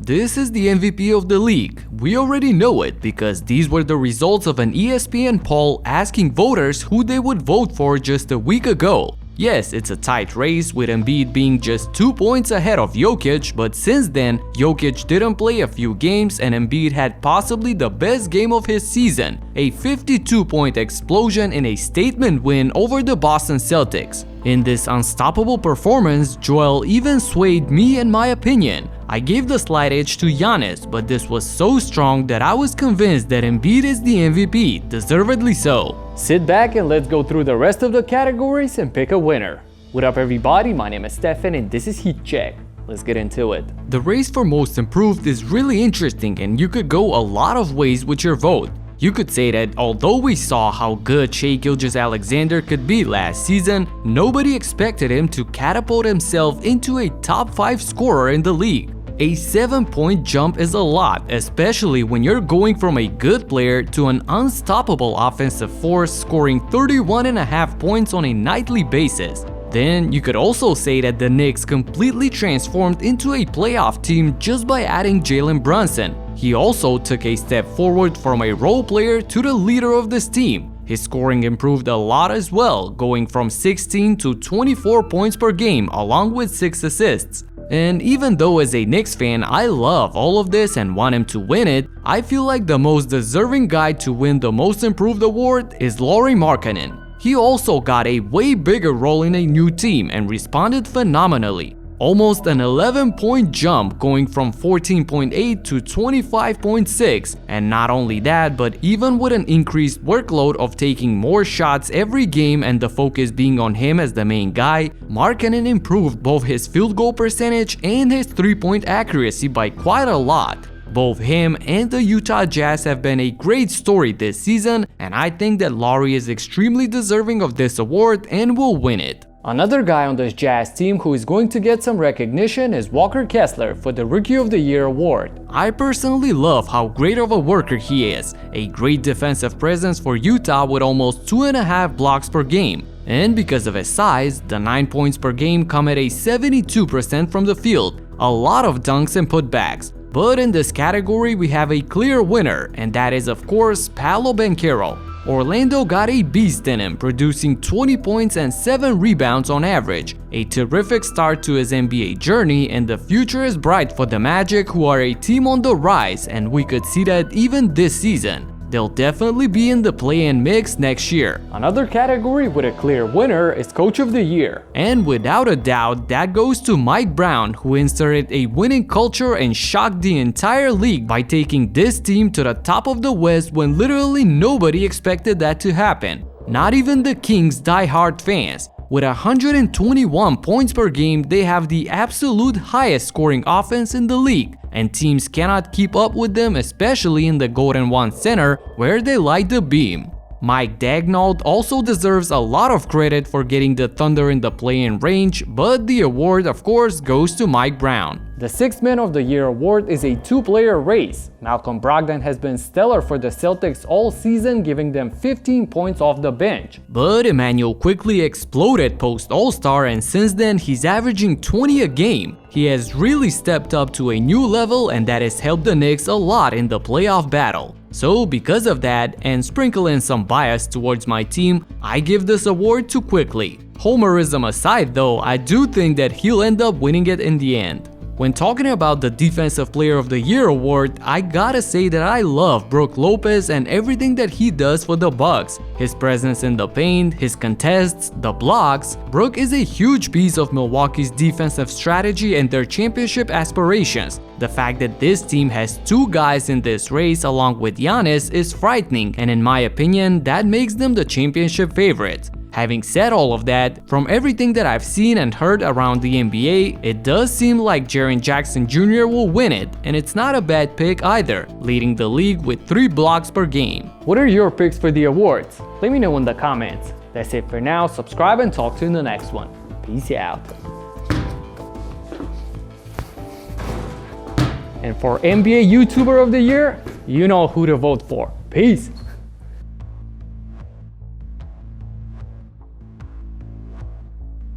this is the MVP of the league. We already know it because these were the results of an ESPN poll asking voters who they would vote for just a week ago. Yes, it's a tight race with Embiid being just 2 points ahead of Jokic, but since then, Jokic didn't play a few games and Embiid had possibly the best game of his season, a 52-point explosion in a statement win over the Boston Celtics. In this unstoppable performance, Joel even swayed me in my opinion. I gave the slight edge to Giannis, but this was so strong that I was convinced that Embiid is the MVP, deservedly so. Sit back and let's go through the rest of the categories and pick a winner. What up everybody, my name is Stefan and this is Heat Check. Let's get into it. The race for most improved is really interesting and you could go a lot of ways with your vote. You could say that although we saw how good Shai Gilgeous-Alexander could be last season, nobody expected him to catapult himself into a top 5 scorer in the league. A 7-point jump is a lot, especially when you're going from a good player to an unstoppable offensive force scoring 31.5 points on a nightly basis. Then you could also say that the Knicks completely transformed into a playoff team just by adding Jalen Brunson. He also took a step forward from a role player to the leader of this team. His scoring improved a lot as well, going from 16 to 24 points per game along with 6 assists. And even though as a Knicks fan I love all of this and want him to win it, I feel like the most deserving guy to win the Most Improved award is Lauri Markkanen. He also got a way bigger role in a new team and responded phenomenally. Almost an 11-point jump going from 14.8 to 25.6, and not only that, but even with an increased workload of taking more shots every game and the focus being on him as the main guy, Markkanen improved both his field goal percentage and his 3-point accuracy by quite a lot. Both him and the Utah Jazz have been a great story this season, and I think that Lauri is extremely deserving of this award and will win it. Another guy on this Jazz team who is going to get some recognition is Walker Kessler for the Rookie of the Year award. I personally love how great of a worker he is, a great defensive presence for Utah with almost 2.5 blocks per game. And because of his size, the 9 points per game come at a 72% from the field, a lot of dunks and putbacks. But in this category we have a clear winner, and that is of course Paolo Banchero. Orlando got a beast in him, producing 20 points and 7 rebounds on average. A terrific start to his NBA journey, and the future is bright for the Magic, who are a team on the rise, and we could see that even this season. They'll definitely be in the play-in mix next year. Another category with a clear winner is Coach of the Year. And without a doubt, that goes to Mike Brown, who inserted a winning culture and shocked the entire league by taking this team to the top of the West when literally nobody expected that to happen. Not even the Kings' die-hard fans. With 121 points per game, they have the absolute highest scoring offense in the league, and teams cannot keep up with them, especially in the Golden One Center where they light the beam. Mike Daigneault also deserves a lot of credit for getting the Thunder in the play-in range, but the award of course goes to Mike Brown. The Sixth Man of the Year award is a 2-player race. Malcolm Brogdon has been stellar for the Celtics all season, giving them 15 points off the bench. But Emmanuel quickly exploded post All-Star, and since then he's averaging 20 a game. He has really stepped up to a new level, and that has helped the Knicks a lot in the playoff battle. So because of that, and sprinkle in some bias towards my team, I give this award to Quickley. Homerism aside though, I do think that he'll end up winning it in the end. When talking about the Defensive Player of the Year award, I gotta say that I love Brook Lopez and everything that he does for the Bucks. His presence in the paint, his contests, the blocks. Brook is a huge piece of Milwaukee's defensive strategy and their championship aspirations. The fact that this team has 2 guys in this race along with Giannis is frightening, and in my opinion, that makes them the championship favorites. Having said all of that, from everything that I've seen and heard around the NBA, it does seem like Jaren Jackson Jr. will win it, and it's not a bad pick either, leading the league with 3 blocks per game. What are your picks for the awards? Let me know in the comments. That's it for now, subscribe and talk to you in the next one. Peace out. And for NBA YouTuber of the Year, you know who to vote for. Peace.